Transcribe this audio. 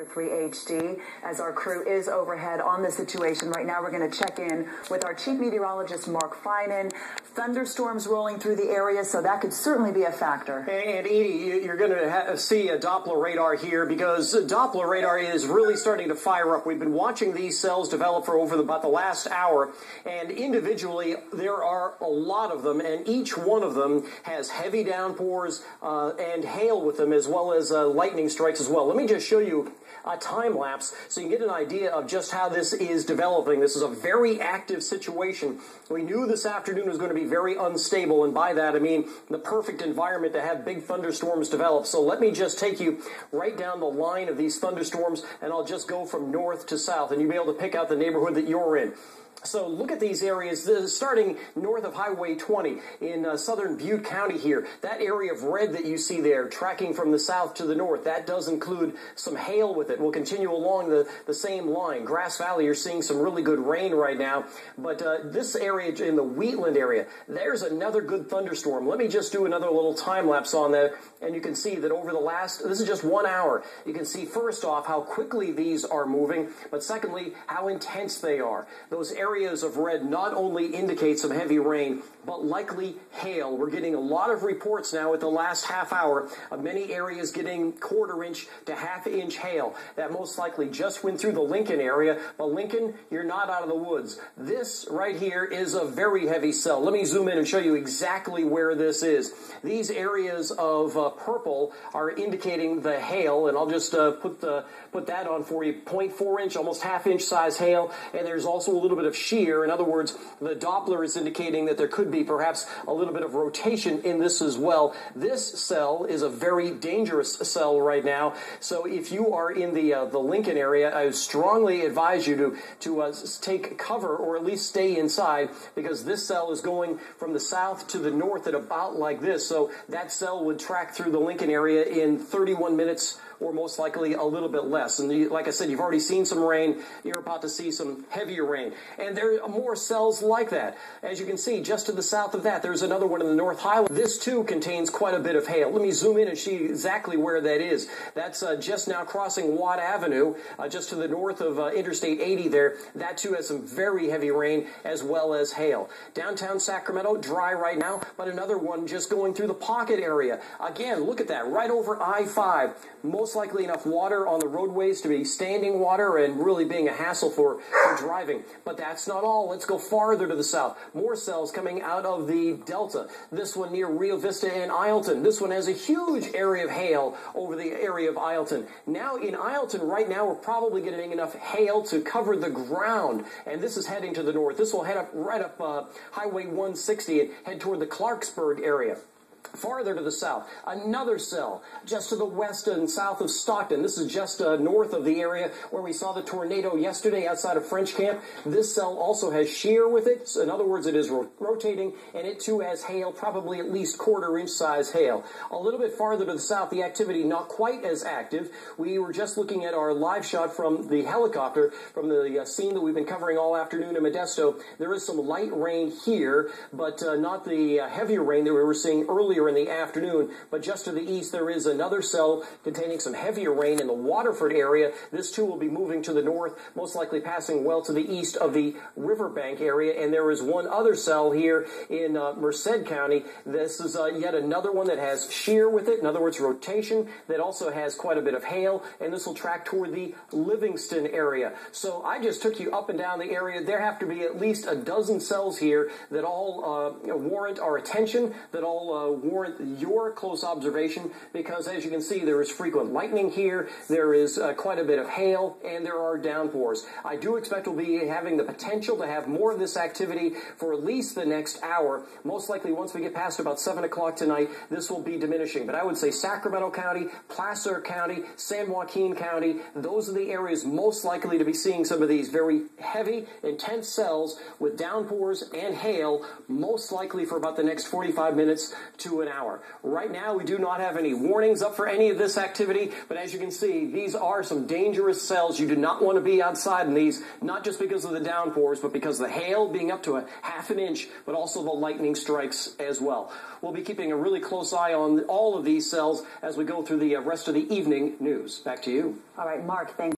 3 HD, as our crew is overhead on the situation right now. We're going to check in with our chief meteorologist, Mark Finan. Thunderstorms rolling through the area, so that could certainly be a factor. And Edie, you're going to see a Doppler radar here because Doppler radar is really starting to fire up. We've been watching these cells develop for over about the last hour, and individually there are a lot of them, and each one of them has heavy downpours and hail with them, as well as lightning strikes as well. Let me just show you a time lapse so you can get an idea of just how this is developing. This is a very active situation. We knew this afternoon was going to be very unstable, and by that I mean the perfect environment to have big thunderstorms develop. So let me just take you right down the line of these thunderstorms, and I'll just go from north to south, and you'll be able to pick out the neighborhood that you're in. So look at these areas, starting north of Highway 20 in southern Butte County here. That area of red that you see there, tracking from the south to the north, that does include some hail with it. We'll continue along the same line. Grass Valley, you're seeing some really good rain right now. But this area in the Wheatland area, there's another good thunderstorm. Let me just do another little time lapse on that, and you can see that over the last, this is just 1 hour, you can see first off how quickly these are moving, but secondly, how intense they are. Those areas of red not only indicate some heavy rain, but likely hail. We're getting a lot of reports now at the last half hour of many areas getting quarter-inch to half-inch hail. That most likely just went through the Lincoln area, but Lincoln, you're not out of the woods. This right here is a very heavy cell. Let me zoom in and show you exactly where this is. These areas of purple are indicating the hail, and I'll just put that on for you. 0.4 inch, almost half-inch size hail, and there's also a little bit of shear. In other words, the Doppler is indicating that there could be perhaps a little bit of rotation in this as well. This cell is a very dangerous cell right now. So if you are in the Lincoln area, I strongly advise you to take cover or at least stay inside, because this cell is going from the south to the north at about like this. So that cell would track through the Lincoln area in 31 minutes or most likely a little bit less. And like I said, you've already seen some rain. You're about to see some heavier rain. And there are more cells like that. As you can see, just to the south of that, there's another one in the North Highland. This, too, contains quite a bit of hail. Let me zoom in and see exactly where that is. That's just now crossing Watt Avenue, just to the north of Interstate 80 there. That, too, has some very heavy rain as well as hail. Downtown Sacramento, dry right now, but another one just going through the Pocket area. Again, look at that, right over I-5. Most likely enough water on the roadways to be standing water and really being a hassle for driving. But that's not all. Let's go farther to the south. More cells coming out of the Delta. This one near Rio Vista and Ileton. This one has a huge area of hail over the area of Ileton. Now in Ileton right now, we're probably getting enough hail to cover the ground. And this is heading to the north. This will head up right up Highway 160 and head toward the Clarksburg area. Farther to the south, another cell just to the west and south of Stockton. This is just north of the area where we saw the tornado yesterday outside of French Camp. This cell also has shear with it. So in other words, it is rotating, and it too has hail, probably at least quarter-inch size hail. A little bit farther to the south, the activity not quite as active. We were just looking at our live shot from the helicopter from the scene that we've been covering all afternoon in Modesto. There is some light rain here, but not the heavier rain that we were seeing earlier in the afternoon. But just to the east, there is another cell containing some heavier rain in the Waterford area. This too will be moving to the north, most likely passing well to the east of the Riverbank area. And there is one other cell here in Merced County. This is yet another one that has shear with it. In other words, rotation, that also has quite a bit of hail. And this will track toward the Livingston area. So I just took you up and down the area. There have to be at least a dozen cells here that all warrant our attention, that all warrant your close observation, because as you can see, there is frequent lightning here, there is quite a bit of hail, and there are downpours. I do expect we'll be having the potential to have more of this activity for at least the next hour. Most likely once we get past about 7 o'clock tonight, this will be diminishing. But I would say Sacramento County, Placer County, San Joaquin County, those are the areas most likely to be seeing some of these very heavy, intense cells with downpours and hail, most likely for about the next 45 minutes to to an hour. Right now, we do not have any warnings up for any of this activity, but as you can see, these are some dangerous cells. You do not want to be outside in these, not just because of the downpours, but because of the hail being up to a half an inch, but also the lightning strikes as well. We'll be keeping a really close eye on all of these cells as we go through the rest of the evening news. Back to you. All right, Mark, thanks.